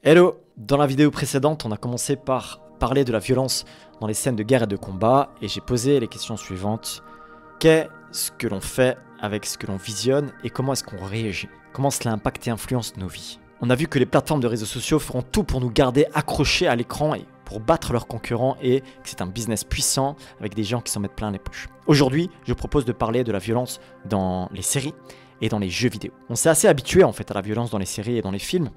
Hello! Dans la vidéo précédente, on a commencé par parler de la violence dans les scènes de guerre et de combat, et j'ai posé les questions suivantes. Qu'est-ce que l'on fait avec ce que l'on visionne et comment est-ce qu'on réagit? Comment cela impacte et influence nos vies? On a vu que les plateformes de réseaux sociaux feront tout pour nous garder accrochés à l'écran et pour battre leurs concurrents, et que c'est un business puissant avec des gens qui s'en mettent plein les poches. Aujourd'hui, je propose de parler de la violence dans les séries et dans les jeux vidéo. On s'est assez habitué en fait à la violence dans les séries et dans les films,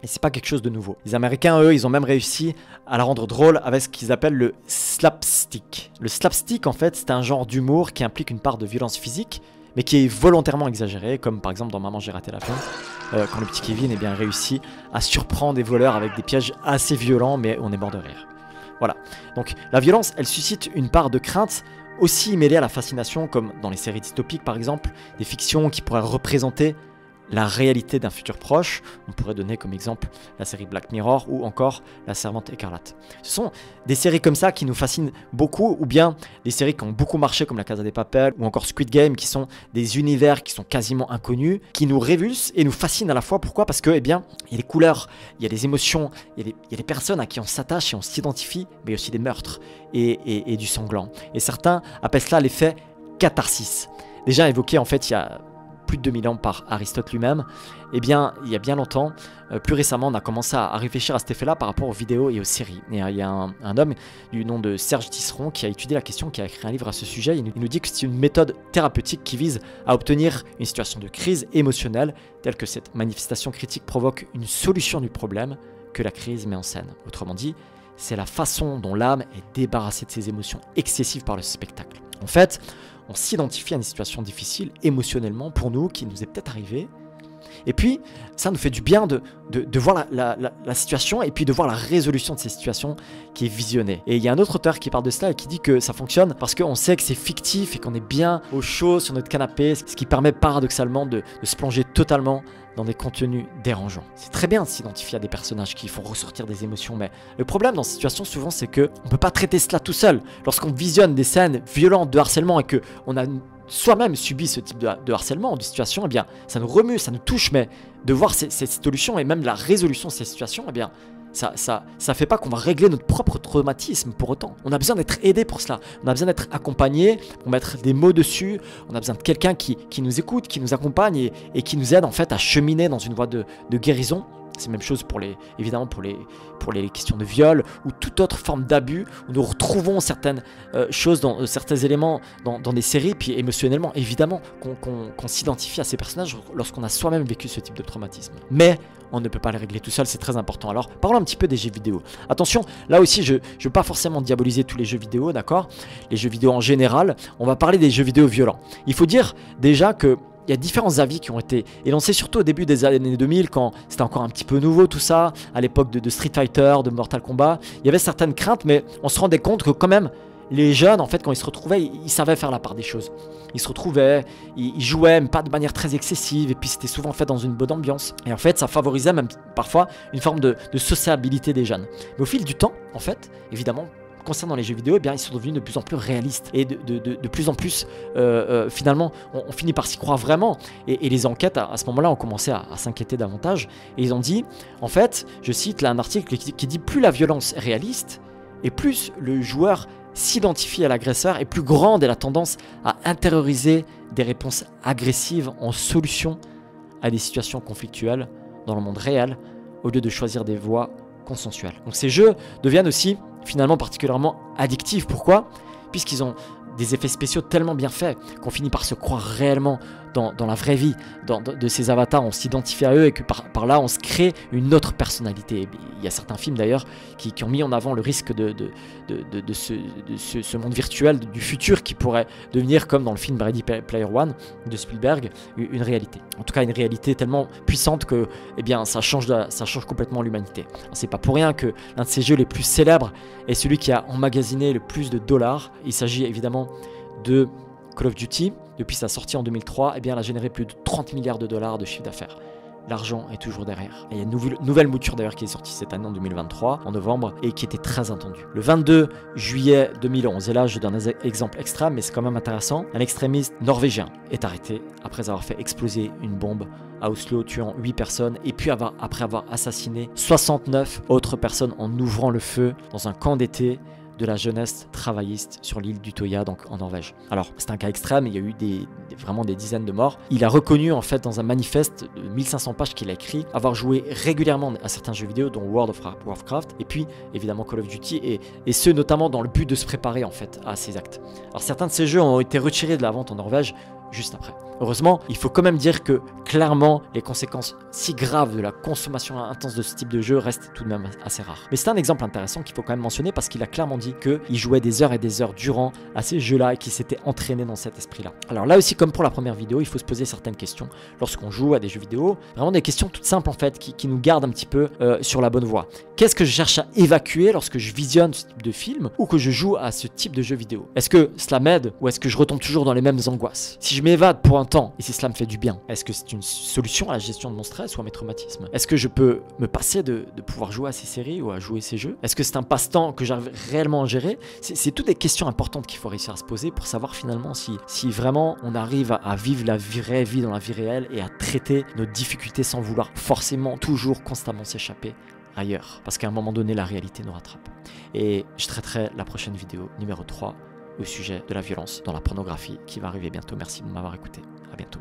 et c'est pas quelque chose de nouveau. Les Américains, eux, ils ont même réussi à la rendre drôle avec ce qu'ils appellent le slapstick. Le slapstick, en fait, c'est un genre d'humour qui implique une part de violence physique, mais qui est volontairement exagéré, comme par exemple dans Maman j'ai raté l'avion, quand le petit Kevin réussit à surprendre des voleurs avec des pièges assez violents, mais on est mort de rire. Voilà. Donc la violence, elle suscite une part de crainte, aussi mêlée à la fascination, comme dans les séries dystopiques par exemple, des fictions qui pourraient représenter la réalité d'un futur proche. On pourrait donner comme exemple la série Black Mirror ou encore La Servante écarlate. Ce sont des séries comme ça qui nous fascinent beaucoup, ou bien des séries qui ont beaucoup marché comme La Casa de Papel ou encore Squid Game, qui sont des univers qui sont quasiment inconnus, qui nous révulsent et nous fascinent à la fois. Pourquoi? Parce que, il y a des couleurs, il y a des émotions, il y a des personnes à qui on s'attache et on s'identifie, mais il y a aussi des meurtres et du sanglant. Et certains appellent cela l'effet catharsis. Déjà évoqué en fait il y a plus de 2000 ans par Aristote lui-même, il y a bien longtemps, plus récemment, on a commencé à réfléchir à cet effet-là par rapport aux vidéos et aux séries. Et il y a un homme du nom de Serge Tisseron qui a étudié la question, qui a écrit un livre à ce sujet. Il nous dit que c'est une méthode thérapeutique qui vise à obtenir une situation de crise émotionnelle, telle que cette manifestation critique provoque une solution du problème que la crise met en scène. Autrement dit, c'est la façon dont l'âme est débarrassée de ses émotions excessives par le spectacle. En fait, on s'identifie à une situation difficile émotionnellement pour nous, qui nous est peut-être arrivée. Et puis, ça nous fait du bien de voir la situation et puis de voir la résolution de ces situations qui est visionnée. Et il y a un autre auteur qui parle de cela et qui dit que ça fonctionne parce qu'on sait que c'est fictif et qu'on est bien au chaud sur notre canapé, ce qui permet paradoxalement de se plonger totalement dans des contenus dérangeants. C'est très bien de s'identifier à des personnages qui font ressortir des émotions, mais le problème dans cette situation souvent, c'est qu'on ne peut pas traiter cela tout seul. Lorsqu'on visionne des scènes violentes de harcèlement et qu'on a soi-même subi ce type de harcèlement, de situation, ça nous remue, ça nous touche, mais de voir ces solutions et même la résolution de ces situations, ça fait pas qu'on va régler notre propre traumatisme pour autant. On a besoin d'être aidé pour cela. On a besoin d'être accompagné, pour mettre des mots dessus. On a besoin de quelqu'un qui nous écoute, qui nous accompagne et qui nous aide en fait à cheminer dans une voie de guérison. C'est la même chose évidemment pour les questions de viol ou toute autre forme d'abus, où nous retrouvons certaines choses, certains éléments dans des séries, puis émotionnellement, évidemment, qu'on s'identifie à ces personnages lorsqu'on a soi-même vécu ce type de traumatisme. Mais on ne peut pas les régler tout seul, c'est très important. Alors, parlons un petit peu des jeux vidéo. Attention, là aussi, je ne veux pas forcément diaboliser tous les jeux vidéo, d'accord? Les jeux vidéo en général, on va parler des jeux vidéo violents. Il faut dire déjà que il y a différents avis qui ont été énoncés, surtout au début des années 2000, quand c'était encore un petit peu nouveau tout ça, à l'époque de Street Fighter, de Mortal Kombat. Il y avait certaines craintes, mais on se rendait compte que quand même, les jeunes, en fait, quand ils se retrouvaient, ils savaient faire la part des choses. Ils se retrouvaient, ils jouaient, mais pas de manière très excessive, et puis c'était souvent fait dans une bonne ambiance. Et en fait, ça favorisait même parfois une forme de sociabilité des jeunes. Mais au fil du temps, en fait, évidemment, concernant les jeux vidéo, ils sont devenus de plus en plus réalistes et de plus en plus, finalement, on finit par s'y croire vraiment. Et les enquêtes, à ce moment-là, ont commencé à s'inquiéter davantage. Et ils ont dit, en fait, je cite là un article qui dit « Plus la violence est réaliste, et plus le joueur s'identifie à l'agresseur, et plus grande est la tendance à intérioriser des réponses agressives en solution à des situations conflictuelles dans le monde réel, au lieu de choisir des voies consensuelles. » Donc ces jeux deviennent aussi finalement particulièrement addictifs. Pourquoi? Puisqu'ils ont des effets spéciaux tellement bien faits qu'on finit par se croire réellement dans la vraie vie de ces avatars. On s'identifie à eux et que par là on se crée une autre personnalité. Il y a certains films d'ailleurs qui ont mis en avant le risque de ce monde virtuel du futur qui pourrait devenir, comme dans le film Ready Player One de Spielberg, une réalité. En tout cas une réalité tellement puissante que ça change complètement l'humanité. C'est pas pour rien que l'un de ces jeux les plus célèbres est celui qui a emmagasiné le plus de dollars. Il s'agit évidemment de Call of Duty. Depuis sa sortie en 2003, elle a généré plus de 30 milliards de dollars de chiffre d'affaires. l'argent est toujours derrière. Et il y a une nouvelle mouture d'ailleurs qui est sortie cette année en 2023, en novembre, et qui était très attendue. Le 22 juillet 2011, et là je donne un exemple extrême, mais c'est quand même intéressant, un extrémiste norvégien est arrêté après avoir fait exploser une bombe à Oslo, tuant 8 personnes, et puis après avoir assassiné 69 autres personnes en ouvrant le feu dans un camp d'été de la jeunesse travailliste sur l'île d'Utøya, donc en Norvège. Alors, c'est un cas extrême, il y a eu vraiment des dizaines de morts. Il a reconnu, en fait, dans un manifeste de 1500 pages qu'il a écrit, avoir joué régulièrement à certains jeux vidéo, dont World of Warcraft, et puis, évidemment, Call of Duty, et ce, notamment dans le but de se préparer, en fait, à ces actes. Alors, certains de ces jeux ont été retirés de la vente en Norvège juste après. Heureusement, il faut quand même dire que clairement, les conséquences si graves de la consommation intense de ce type de jeu restent tout de même assez rares. Mais c'est un exemple intéressant qu'il faut quand même mentionner parce qu'il a clairement dit qu'il jouait des heures et des heures durant à ces jeux-là et qu'il s'était entraîné dans cet esprit-là. Alors là aussi, comme pour la première vidéo, il faut se poser certaines questions lorsqu'on joue à des jeux vidéo. Vraiment des questions toutes simples en fait qui nous gardent un petit peu sur la bonne voie. Qu'est-ce que je cherche à évacuer lorsque je visionne ce type de film ou que je joue à ce type de jeu vidéo? Est-ce que cela m'aide ou est-ce que je retombe toujours dans les mêmes angoisses? Si je m'évade pour un temps et si cela me fait du bien, est-ce que c'est une solution à la gestion de mon stress ou à mes traumatismes? Est-ce que je peux me passer de pouvoir jouer à ces séries ou à jouer ces jeux? Est-ce que c'est un passe-temps que j'arrive réellement à gérer? C'est toutes des questions importantes qu'il faut réussir à se poser pour savoir finalement si vraiment on arrive à vivre la vraie vie dans la vie réelle et à traiter nos difficultés sans vouloir forcément toujours constamment s'échapper ailleurs. Parce qu'à un moment donné, la réalité nous rattrape. Et je traiterai la prochaine vidéo, numéro 3, au sujet de la violence dans la pornographie qui va arriver bientôt. Merci de m'avoir écouté. À bientôt.